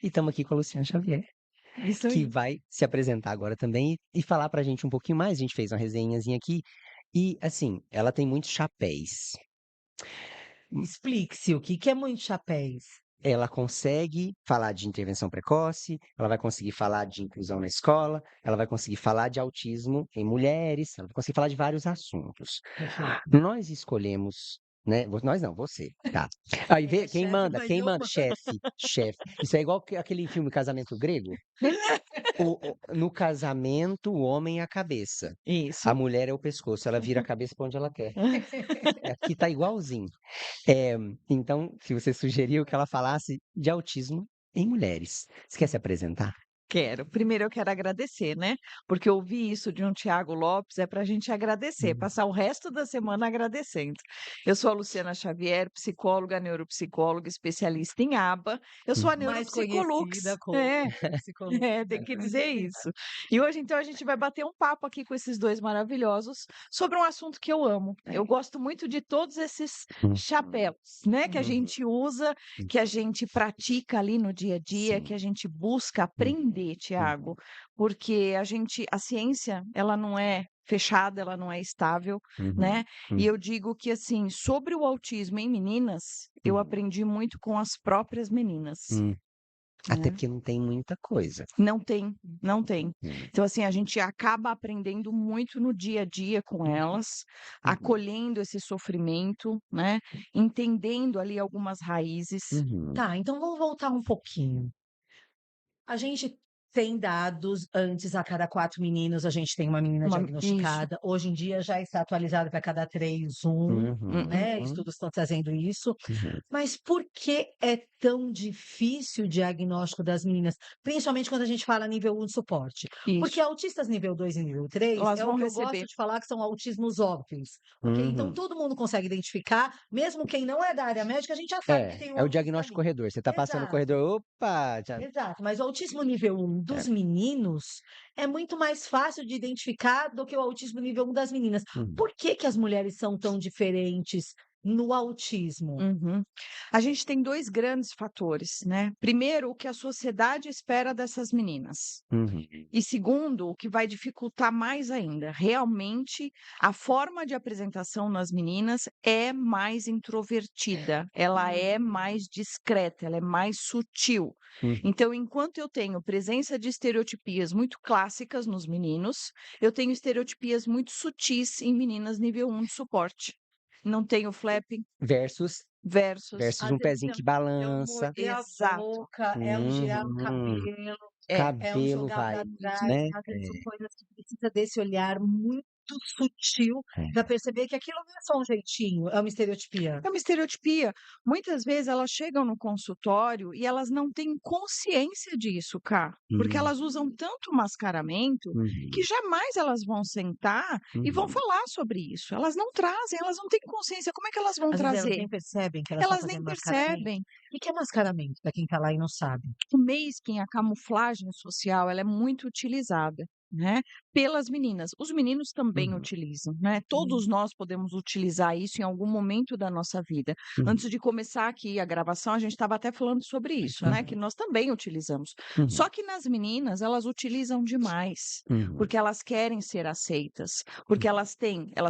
E estamos aqui com a Luciana Xavier, Isso que aí. vai se apresentar agora também e falar pra gente um pouquinho mais. A gente fez uma resenhazinha aqui e, assim, ela tem muitos chapéus. Explique-se o que que é muitos chapéus. Ela consegue falar de intervenção precoce, ela vai conseguir falar de inclusão na escola, ela vai conseguir falar de autismo em mulheres, ela vai conseguir falar de vários assuntos. Perfeito. Nós escolhemos, né? Nós não, você, tá? Aí vê quem Chefe, manda, mas quem eu manda, chefe, chefe. Isso é igual aquele filme Casamento Grego. No casamento, o homem é a cabeça, a Isso. mulher é o pescoço. Ela vira a cabeça para onde ela quer. Aqui tá igualzinho. É, então, se você sugeriu que ela falasse de autismo em mulheres, você quer se apresentar? Quero. Primeiro eu quero agradecer, né, porque ouvir isso de um Tiago Lopes é para a gente agradecer, Hum. passar o resto da semana agradecendo. Eu sou a Luciana Xavier, psicóloga, neuropsicóloga, especialista em ABA. Eu sou a Mais conhecida neuropsicolux. como psicóloga. Tem que dizer isso. E hoje, então, a gente vai bater um papo aqui com esses dois maravilhosos sobre um assunto que eu amo. Eu gosto muito de todos esses Hum, chapéus, né, que a uhum, gente usa, hum, que a gente pratica ali no dia a dia, sim. que a gente busca Uhum, aprender, Tiago, uhum, porque a ciência, ela não é fechada, ela não é estável, uhum, né? E hum, eu digo que, assim, sobre o autismo em meninas, eu uhum, aprendi muito com as próprias meninas, hum. Até né? porque não tem muita coisa. Não tem, não tem. Hum, Então, assim, a gente acaba aprendendo muito no dia a dia com elas, uhum, acolhendo esse sofrimento, né? Entendendo ali algumas raízes. uhum, Tá, então vamos voltar um pouquinho. A gente tem dados, antes a cada 4 meninos a gente tem uma menina Isso. diagnosticada, hoje em dia já está atualizado para cada 3, 1, uhum, né, Uhum. estudos estão trazendo isso. uhum. Mas por que é tão difícil o diagnóstico das meninas, principalmente quando a gente fala nível 1 de suporte? Porque Isso. autistas nível 2 e nível 3 Elas é o vão que eu gosto receber. de falar que são autismos óbvios, ok? Então Uhum. todo mundo consegue identificar, mesmo quem não é da área médica, a gente já sabe que tem um É o autista diagnóstico ali. corredor. Você tá passando no Exato. corredor, opa, já. Exato, mas o autismo nível 1 É. dos meninos é muito mais fácil de identificar do que o autismo nível 1 das meninas. Uhum, Por que que as mulheres são tão diferentes no autismo? Uhum. A gente tem 2 grandes fatores, né. Primeiro, o que a sociedade espera dessas meninas. uhum, E segundo, o que vai dificultar mais ainda, realmente a forma de apresentação nas meninas é mais introvertida, ela é mais discreta, ela é mais sutil. uhum, Então, enquanto eu tenho presença de estereotipias muito clássicas nos meninos, eu tenho estereotipias muito sutis em meninas nível 1 de suporte. Não tenho flapping versus versus versus Às um vezes pezinho é que é um balança. morder a exato, boca, é um girar o Uhum. cabelo, é. é um Cabelo jogar vai, para trás, né? às vezes são coisas que precisa desse olhar muito sutil para perceber que aquilo não é só um jeitinho, é uma estereotipia. É uma estereotipia. Muitas vezes elas chegam no consultório e elas não têm consciência disso, cá, porque Hum, elas usam tanto mascaramento que uhum, jamais elas vão sentar e vão uhum, falar sobre isso. Elas não trazem, elas não têm consciência. Como é que elas vão Às vezes elas trazer? nem percebem que elas estão Elas nem fazendo mascaramento. percebem. O que que é mascaramento, para quem está lá e não sabe? O masking, a camuflagem social, ela é muito utilizada, né, pelas meninas. Os meninos também uhum, utilizam, né, Hum. todos nós podemos utilizar isso em algum momento da nossa vida. uhum, Antes de começar aqui a gravação, a gente estava até falando sobre isso, né, que nós também utilizamos. uhum, Só que nas meninas, elas utilizam demais, uhum, porque elas querem ser aceitas, porque elas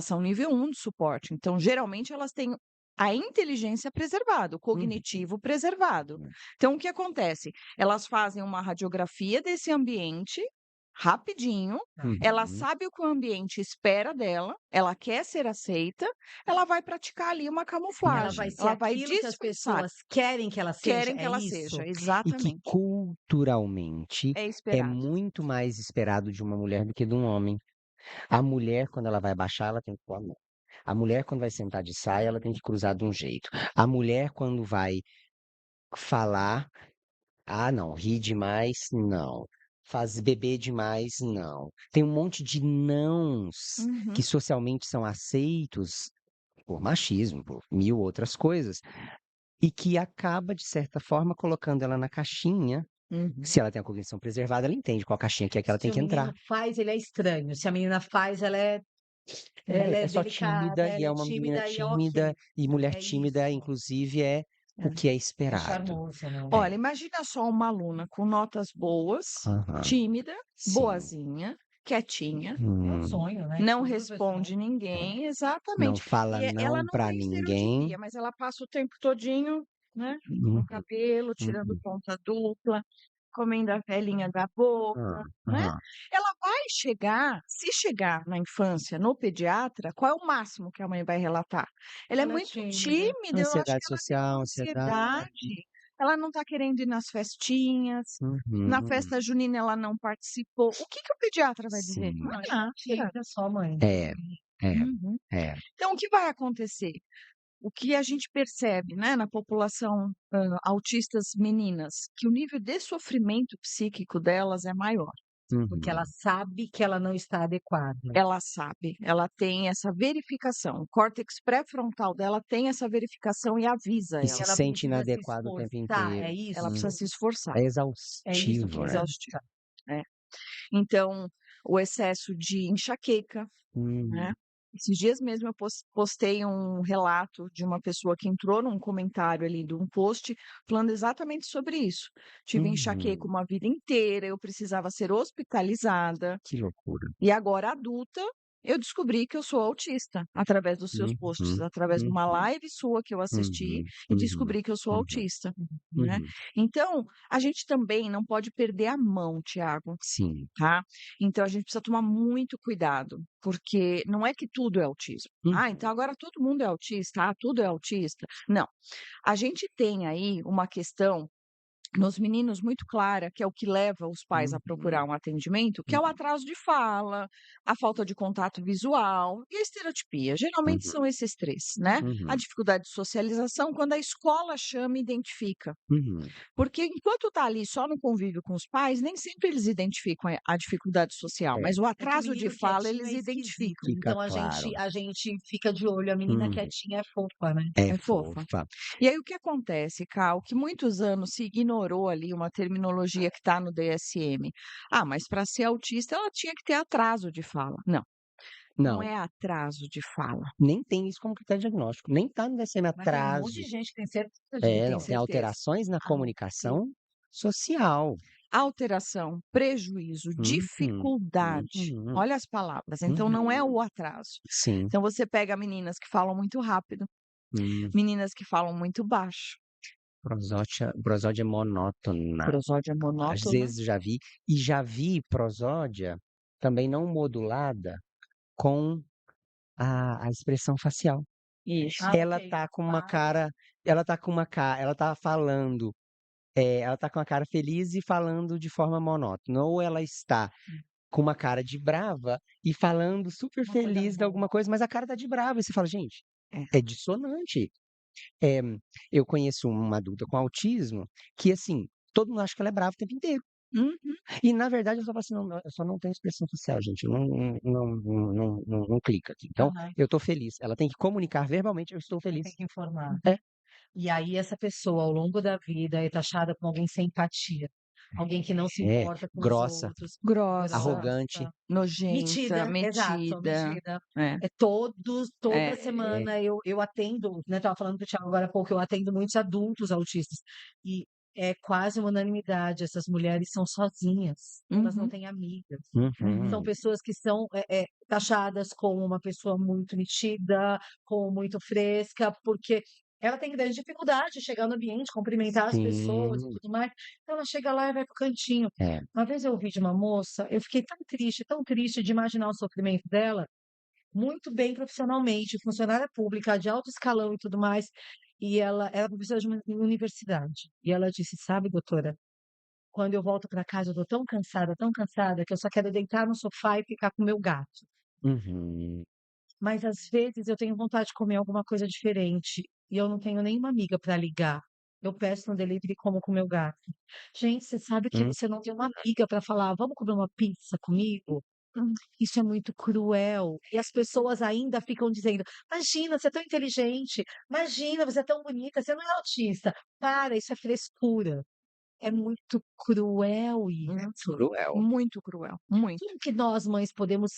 são nível 1 de suporte, então geralmente elas têm a inteligência preservada, o uhum, cognitivo preservado. uhum, Então o que acontece? Elas fazem uma radiografia desse ambiente, rapidinho, ela uhum. sabe o que o ambiente espera dela, ela quer ser aceita, ela vai praticar ali uma Ela vai camuflagem, ser ela vai aquilo que as disfarçar, pessoas querem que ela seja, querem que é ela seja, isso? E que exatamente, culturalmente é é esperado. muito mais esperado de uma mulher do que de um homem. A mulher, quando ela vai baixar, ela tem que pôr a mão. A mulher, quando vai sentar de saia, ela tem que cruzar de um jeito. A mulher, quando vai falar, ah, não, ri demais, não. Faz beber demais, não. Tem um monte de nãos que Uhum, socialmente são aceitos por machismo, por mil outras coisas, e que acaba, de certa forma, colocando ela na caixinha. uhum. Se ela tem a cognição preservada, ela entende qual caixinha que é que ela Se tem o que entrar. menino faz, ele é estranho, se a menina faz, ela É, é é só delicada, tímida e ela é é uma menina tímida e é tímida, ok. e mulher É tímida, isso. inclusive, é o que é É esperado. charmoso, né? Olha, É. imagina só uma aluna com notas boas, Aham. tímida, Sim. boazinha, quietinha, É um Hum. sonho, né? não Todo professor. responde É. ninguém, Não exatamente. fala E ela não não pra tem ninguém. estereotipia, mas ela passa o tempo todinho, né, no Uhum, cabelo, tirando uhum. ponta dupla, comendo a velhinha da boca, né? Aham. Ela vai chegar, se chegar na infância, no pediatra, qual é o máximo que a mãe vai relatar? Ela é Ela é muito tímida. tímida, eu acho Ansiedade que ela tem uma social, ansiedade. ansiedade, ela não está querendo ir nas festinhas, na Uhum. festa junina ela não participou. O que que o pediatra vai dizer? Sim. Não, Nada. tímida só, mãe. É, é, Uhum. é. Então, o que vai acontecer? O que a gente percebe, né, na população autistas meninas, que o nível de sofrimento psíquico delas é maior. Porque ela Uhum. sabe que ela não está adequada. Ela sabe, ela tem essa verificação. O córtex pré-frontal dela tem essa verificação e avisa E ela. se Ela sente precisa se inadequado o tempo esforçar, inteiro. é isso? Ela precisa se esforçar. É É isso exaustivo, que né? Exaustivo. exausta. É. Então, o excesso de enxaqueca, né? Hum, Esses dias mesmo eu postei um relato de uma pessoa que entrou num comentário ali de um post falando exatamente sobre isso. Tive enxaqueca uhum. uma vida inteira, eu precisava ser hospitalizada. Que loucura. E agora adulta, eu descobri que eu sou autista através dos seus posts, Uhum, através de uma uhum, live sua que eu assisti uhum, e uhum, descobri que eu sou uhum, autista, né? uhum. Então, a gente também não pode perder a mão, Tiago, Sim. tá? Então a gente precisa tomar muito cuidado, porque não é que tudo é autismo. Ah, então Uhum, agora todo mundo é autista, ah, tudo é autista. Não. A gente tem aí uma questão nos meninos muito clara, que é o que leva os pais a procurar uhum, um atendimento, que é o uhum, atraso de fala, a falta de contato visual e a estereotipia. Geralmente uhum, são esses três, né? A uhum, dificuldade de socialização, quando a escola chama e identifica. uhum. Porque enquanto está ali só no convívio com os pais, nem sempre eles identificam a dificuldade social, É, mas o É que o atraso de menino fala quietinho eles é esquisito. identificam. fica Então claro. a gente fica de olho. A menina Uhum. quietinha é fofa, né? É É fofa. fofa. E aí o que acontece, Cal, que muitos anos se ignorou ali uma terminologia que está no DSM. Ah, mas para ser autista ela tinha que ter atraso de fala. Não, não Não, é atraso de fala. nem tem isso como critério diagnóstico. Nem tá no DSM Mas tem um monte atraso. de gente que tem certeza É, Tem não. Tem certeza. alterações na Ah, sim. comunicação social. Alteração, prejuízo, Uhum, dificuldade. uhum, Olha as palavras. Então não é uhum. o atraso. Sim. Então você pega meninas que falam muito rápido, Hum. meninas que falam muito baixo. Prosódia monótona. Prosódia Às monótona. vezes já vi prosódia também não modulada com a expressão facial. Isso. Ah, Ela ok. tá com uma Claro. cara, ela tá falando, ela tá com a cara feliz e falando de forma monótona, ou ela está com uma cara de brava e falando super Uma coisa feliz de boa. alguma coisa, mas a cara tá de brava, e você fala: "Gente, É. é dissonante". Eh, eu conheço uma adulta com autismo que, assim, todo mundo acha que ela é brava o tempo inteiro. Uhum. E na verdade eu só falo assim: "Não, eu só não tenho expressão facial, gente, não clica aqui. Então, Aham. eu tô feliz". Ela tem que comunicar verbalmente: "Eu estou Ela feliz". tem que informar. É, E aí essa pessoa, ao longo da vida, é taxada como alguém sem empatia, alguém que não se é, importa com os grossa, outros, Grossa, arrogante. grossa, nojenta, metida, exato, metida. metida. É, Toda é. É. semana eu atendo, né, estava falando para o Thiago agora há pouco, eu atendo muitos adultos autistas, e é quase uma unanimidade, essas mulheres são sozinhas, elas não Uhum, têm amigas. uhum. São Uhum. pessoas que são, taxadas como uma pessoa muito metida, como muito fresca, porque ela tem grande dificuldade de chegar no ambiente, cumprimentar as pessoas e Sim. tudo mais, então ela chega lá e vai para o cantinho. É. Uma vez eu ouvi de uma moça, eu fiquei tão triste de imaginar o sofrimento dela, muito bem profissionalmente, funcionária pública, de alto escalão e tudo mais, e ela era professora de uma universidade. E ela disse: "Sabe, doutora, quando eu volto para casa, eu tô tão cansada, que eu só quero deitar no sofá e ficar com o meu gato. Uhum. Mas às vezes eu tenho vontade de comer alguma coisa diferente e eu não tenho nenhuma amiga para ligar. Eu peço no delivery e como com o meu gato". Gente, você sabe que Hum. você não tem uma amiga para falar: "Vamos comer uma pizza comigo?". Isso é muito cruel. E as pessoas ainda ficam dizendo: "Imagina, você é tão inteligente. Imagina, você é tão bonita, você não é autista". Para, isso é frescura. É muito cruel isso. Cruel. Muito cruel, muito. Como que nós, mães, podemos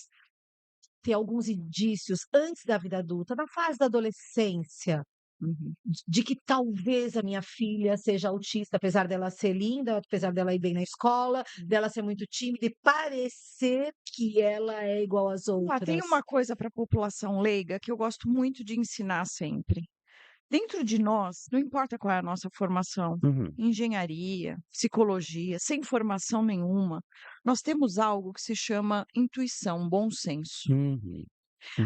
ter alguns indícios antes da vida adulta, na fase da adolescência, Uhum. de que talvez a minha filha seja autista, apesar dela ser linda, apesar dela ir bem na escola, dela ser muito tímida e parecer que ela é igual às Tem outras. uma coisa para a população leiga que eu gosto muito de ensinar sempre. Dentro de nós, não importa qual é a nossa formação, Uhum. engenharia, psicologia, sem formação nenhuma, nós temos algo que se chama intuição, bom senso. Uhum.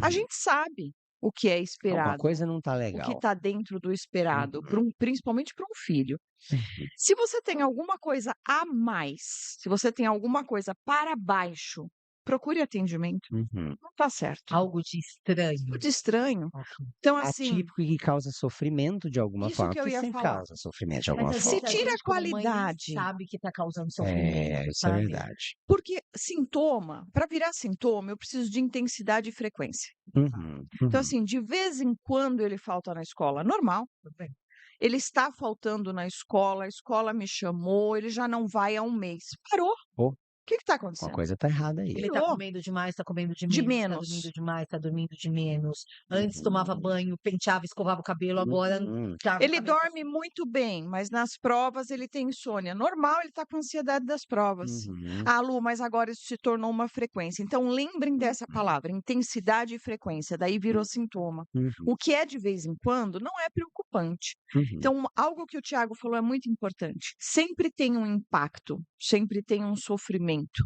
A Uhum. gente sabe o que é Alguma esperado, coisa não tá o que legal. está dentro do esperado, Uhum. principalmente para um filho. Uhum. Se você tem alguma coisa a mais, se você tem alguma coisa para baixo, procure atendimento. Uhum. Não está certo. Algo de estranho. De estranho. Ok. Então, assim, Atípico e que causa sofrimento de alguma isso forma, que eu porque ia sempre falar. causa sofrimento de Mas alguma às Se vezes a forma. tira a gente, como mãe, nem qualidade, sabe que está causando É, sofrimento, isso é sabe? verdade. porque sintoma, para virar sintoma, eu preciso de intensidade e frequência. Uhum. Então, Uhum. assim, de vez em quando ele falta na escola, normal. Tudo bem. Ele está faltando na escola, a escola me chamou, ele já não vai há um mês. Parou. Pô, O que está uma acontecendo? coisa tá errada aí. Ele tá Parou. comendo demais, tá comendo de De menos, tá dormindo menos. demais, tá dormindo de menos. Antes tomava Uhum. banho, penteava, escovava o cabelo, agora Uhum. tá com o Ele cabelo dorme muito bem, mas nas provas ele tem insônia. Normal, ele está com ansiedade das provas. Uhum. Ah, Lu, mas agora isso se tornou uma frequência. Então, lembrem dessa palavra, intensidade e frequência. Daí virou sintoma. Uhum. O que é de vez em quando não é preocupante. Uhum. Então, algo que o Tiago falou é muito importante. Sempre tem um impacto, sempre tem um sofrimento,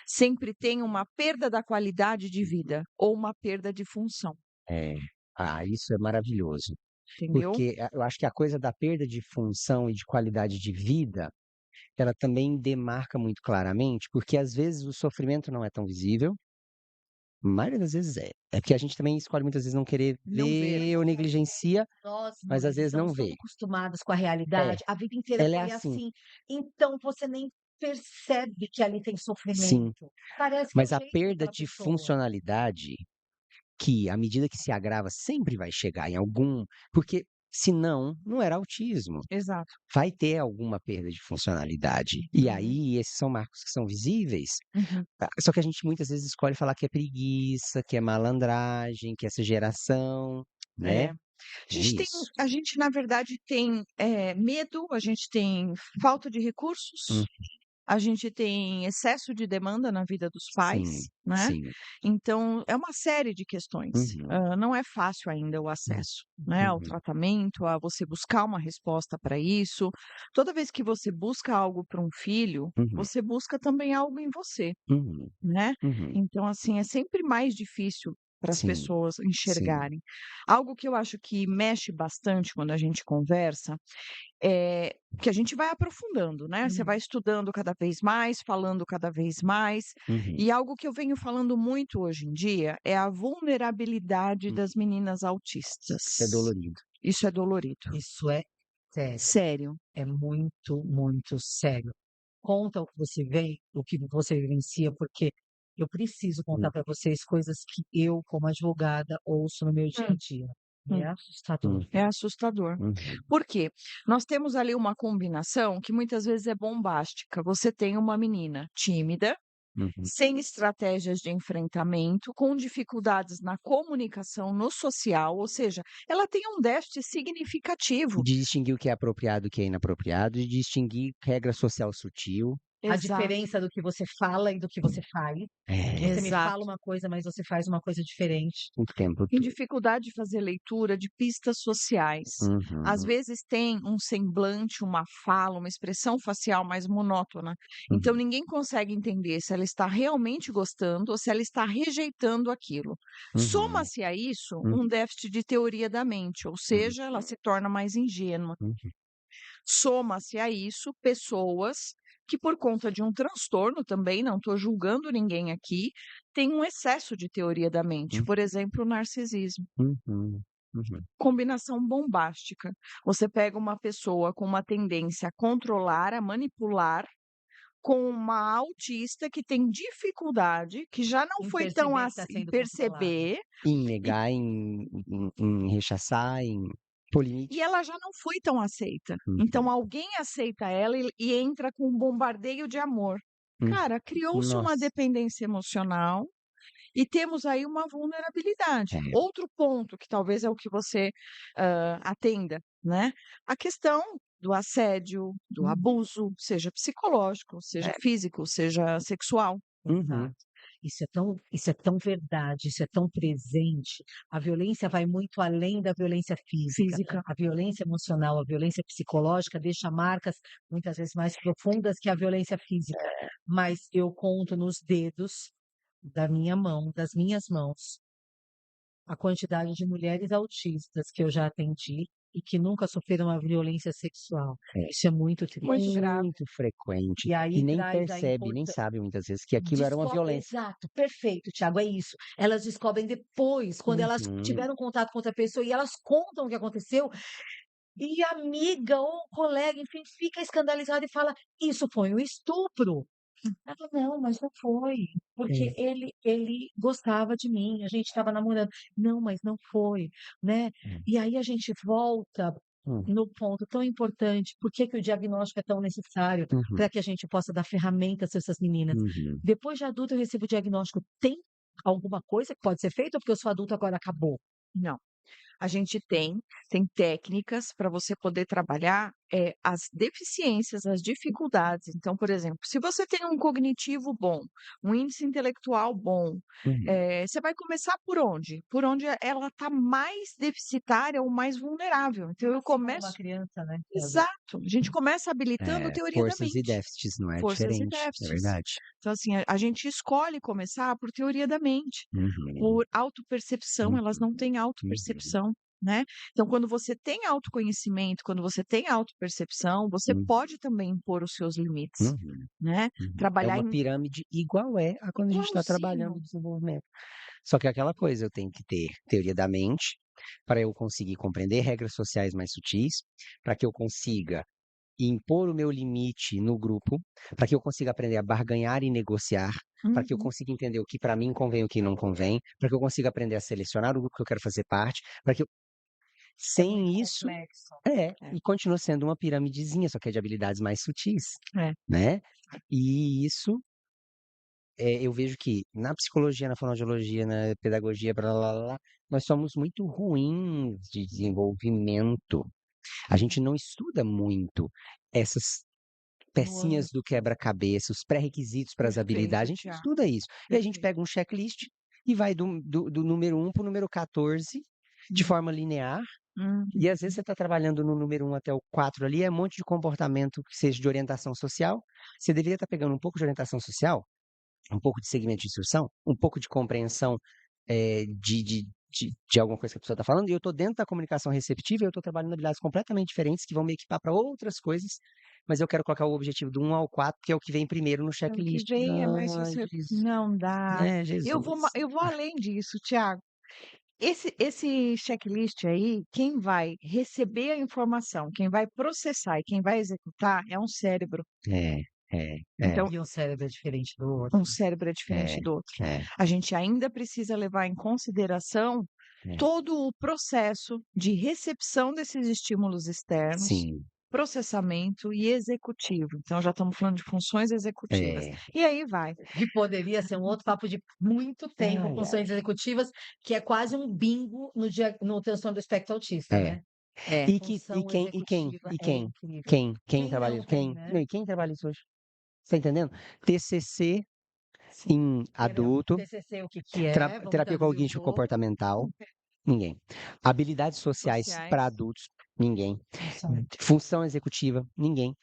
sempre tem uma perda da qualidade de vida ou uma perda de função, É. Ah, isso é maravilhoso. entendeu? Porque eu acho que a coisa da perda de função e de qualidade de vida, ela também demarca muito claramente, porque às vezes o sofrimento não é tão visível, a maioria das vezes é. É porque a gente também escolhe muitas vezes não querer Não ver. ver ou negligencia, Nós, mas às mulheres, vezes não estamos tão vê. acostumadas com a É, realidade, a vida inteira ela é foi assim. assim. Então você nem percebe que ali tem Sim, sofrimento. Parece que é o mas a jeito perda daquela de pessoa. funcionalidade, que à medida que se agrava sempre vai chegar em algum, porque senão não era autismo. Exato. Vai ter alguma perda de funcionalidade. E Uhum. aí, esses são marcos que são visíveis. Uhum. Só que a gente muitas vezes escolhe falar que é preguiça, que é malandragem, que é exageração, né? É. É isso. A gente, na verdade, tem medo, a gente tem falta de recursos, Hum, a gente tem excesso de demanda na vida dos sim, pais, né? sim. Então, é uma série de questões. Uhum, Não é fácil ainda o acesso, né, ao uhum, tratamento, a você buscar uma resposta para isso. Toda vez que você busca algo para um filho, uhum, você busca também algo em você. uhum, Né. uhum. Então, assim, é sempre mais difícil para as Sim, pessoas sim. enxergarem. Algo que eu acho que mexe bastante quando a gente conversa, que a gente vai aprofundando, né, você vai Uhum. estudando cada vez mais, falando cada vez mais, Uhum, e algo que eu venho falando muito hoje em dia é a vulnerabilidade uhum. das meninas Isso é autistas. dolorido. Isso é dolorido. Isso é sério, Sério. é muito, muito sério. Conta o que você vê, o que você vivencia, porque eu preciso Hum, contar para vocês coisas que eu, como advogada, ouço no meu dia a Hum, dia. É hum. assustador. uhum, É assustador. uhum, Por quê? Nós temos ali uma combinação que muitas vezes é bombástica. Você tem uma menina tímida, uhum. sem estratégias de enfrentamento, com dificuldades na comunicação, no social, ou seja, ela tem um déficit E significativo. de distinguir o que é apropriado e o que é inapropriado, de distinguir regra social sutil. A Exato, diferença do que você fala e do que você faz. É, Você me fala exato. uma coisa, mas você faz uma coisa diferente. o tempo Tem todo. dificuldade de fazer leitura de pistas sociais. Às Uhum, vezes tem um semblante, uma fala, uma expressão facial mais monótona. Então uhum, ninguém consegue entender se ela está realmente gostando ou se ela está rejeitando aquilo. uhum, Soma-se a isso uhum, um déficit de teoria da mente, ou uhum, seja, ela se torna mais ingênua. uhum, Soma-se a isso pessoas que, por conta de um transtorno também, não estou julgando ninguém aqui, têm um excesso de teoria da mente, por exemplo, o narcisismo. uhum, uhum, Combinação bombástica. Você pega uma pessoa com uma tendência a controlar, a manipular, com uma autista que tem dificuldade, que já não Em foi tão perceber que está assim, em sendo controlada. perceber, em e, negar, em rechaçar, em pôr e limite. ela já não foi tão aceita. Então Uhum, alguém aceita ela e entra com um bombardeio de amor. hum, Cara, criou-se uma nossa. dependência emocional e temos aí uma vulnerabilidade. É. Outro ponto que talvez é o que você, atenda, né, a questão do assédio, do abuso, seja psicológico, seja É. físico, seja sexual. Uhum. Exato. Isso é tão verdade, isso é tão presente. A violência vai muito além da violência física. Física. A violência emocional, a violência psicológica deixa marcas muitas vezes mais profundas que a violência física. Mas eu conto nos dedos da minha mão, das minhas mãos, a quantidade de mulheres autistas que eu já atendi e que nunca sofreram uma violência sexual. É. Isso é muito triste. Muito grave. Muito frequente. E E aí nem traz a percebe, nem importância. sabe muitas vezes que aquilo era uma violência. Exato, perfeito, Thiago, é isso. Elas descobrem depois, quando elas Uhum. tiveram contato com outra pessoa e elas contam o que aconteceu, e a amiga ou colega, enfim, fica escandalizada e fala: Isso foi um estupro. Ela fala: Não, mas não foi, porque É. ele gostava de mim, a gente estava namorando. Não, mas não foi, né? É. E aí a gente volta Hum. no ponto tão importante, por que que o diagnóstico é tão necessário Uhum. para que a gente possa dar ferramentas para essas meninas. Uhum. Depois de adulto eu recebo o diagnóstico, tem alguma coisa que pode ser feita ou porque eu sou adulto agora acabou? Não. A gente tem técnicas para você poder trabalhar, as deficiências, as dificuldades. Então, por exemplo, se você tem um cognitivo bom, um índice intelectual bom, Uhum. você vai começar por onde? Por onde ela está mais deficitária ou mais vulnerável. Então eu Assim como uma começo criança, né, Thiago? exato, a gente começa habilitando É, teoria da forças e mente, déficits, não é forças e diferente. É déficits. verdade. Então assim, a gente escolhe começar por teoria da mente. Uhum. Por autopercepção, elas não têm Uhum. autopercepção, né. Então quando você tem autoconhecimento, quando você tem autopercepção, você Uhum. pode também impor os seus limites, Uhum. né. Uhum. É Trabalhar uma em pirâmide igual a quando a gente está trabalhando igualzinho. o desenvolvimento. Só que é aquela coisa, eu tenho que ter teoria da mente para eu conseguir compreender regras sociais mais sutis, para que eu consiga impor o meu limite no grupo, para que eu consiga aprender a barganhar e negociar, para que eu Uhum. consiga entender o que para mim convém e o que não convém, para que eu consiga aprender a selecionar o grupo que eu quero fazer parte, para que eu... É muito Sem isso, complexo. É, e continua sendo uma piramidezinha, só que é de habilidades mais sutis, é. né? E isso, eu vejo que na psicologia, na fonoaudiologia, na pedagogia, blá, blá, blá, blá, nós somos muito ruins de desenvolvimento. A gente não estuda muito essas pecinhas do Nuances. quebra-cabeça, os pré-requisitos para as habilidades, Perfeito, a gente não Tiago, estuda isso. E a gente perfeito. pega um checklist e vai do número 1 para o número 14 de Hum. forma linear. E às vezes Uhum. você está trabalhando no número 1 até o 4 ali, é um monte de comportamento que seja de orientação social. Você deveria estar pegando um pouco de orientação social, um pouco de segmento de instrução, um pouco de compreensão de alguma coisa que a pessoa está falando, e eu estou dentro da comunicação receptiva, eu estou trabalhando habilidades completamente diferentes que vão me equipar para outras coisas, mas eu quero colocar o objetivo do 1 ao 4, que é o que vem primeiro no É o que checklist. vem, mas Ai, você Jesus. não dá. Né, Jesus. Eu vou além disso, Tiago. Esse checklist aí, quem vai receber a informação, quem vai processar e quem vai executar é um cérebro. É, é, é, Então, E um cérebro é diferente do outro. um cérebro é diferente é, do outro. é, A gente ainda precisa levar em consideração é. todo o processo de recepção desses estímulos externos, Sim, processamento e executivo. Então, já estamos falando de funções executivas. é. E aí vai. Que poderia ser um outro papo de muito tempo, Ai, ai. funções executivas, que é quase um bingo no transtorno do espectro autista, É. né? É. E Função quem, executiva é incrível. quem Quem trabalha, não tem, né? não, e quem trabalha isso hoje? Você tá entendendo? TCC Sim. em adulto, TCC, o que que é? Vamos terapia traduzir um cognitivo pouco. comportamental, ninguém. Habilidades sociais para Sociais. adultos, ninguém. Função. Função executiva, ninguém.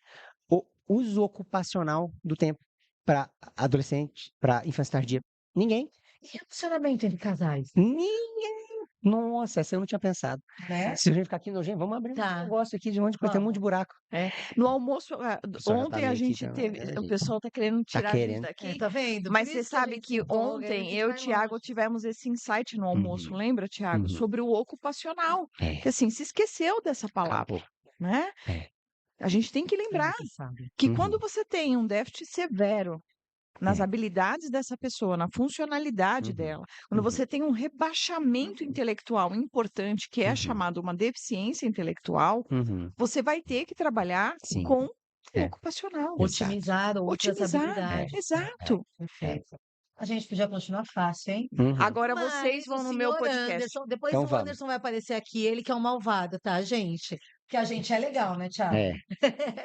O uso ocupacional do tempo para adolescente, para infância tardia, ninguém. E relacionamento entre casais, Ninguém. Nossa, essa eu não tinha pensado. né? Se a gente ficar aqui nojento, vamos abrir um Tá, negócio aqui de um monte de coisa, tem um monte de vamos. buraco. É. No almoço, O pessoal já tá ontem a meio aqui, gente teve. O gente, pessoal está querendo tá tirar a gente querendo. daqui. Tá vendo? Mas Por você isso que a sabe gente se que empolga e a ontem gente eu e o vai Tiago longe. tivemos esse insight no almoço, Uhum, lembra, Tiago? uhum. Sobre o ocupacional. É, Que assim, se esqueceu dessa palavra, acabou. né? É. A gente tem que É lembrar necessário. que quando Uhum, você tem um déficit severo nas é. habilidades dessa pessoa, na funcionalidade Uhum, dela, quando uhum, você tem um rebaixamento intelectual importante, que é uhum, chamado uma deficiência intelectual, uhum. você vai ter que trabalhar Sim, com o é, ocupacional. exato. Otimizar outras Otimizar. É, habilidades, né? Exato. é. Perfeito. A gente podia continuar fácil, hein? Uhum. Agora vocês Mas vão o no meu senhor podcast. Anderson, depois Então o vamos. Anderson vai aparecer aqui, ele que é um malvado, tá, gente? Porque a gente é legal, né, Thiago? É.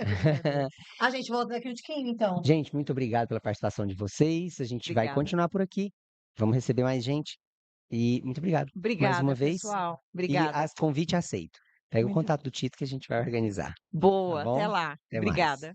Brincando. A gente volta daqui um tiquinho, então. Gente, muito obrigado pela participação de vocês. A gente vai Obrigada. continuar por aqui. Vamos receber mais gente. E muito obrigado mais Obrigada, uma vez. pessoal. E Obrigada. convite aceito. Pega o Muito contato do Tito que a gente vai organizar. Tá Boa, até bom? lá. Até mais. Obrigada.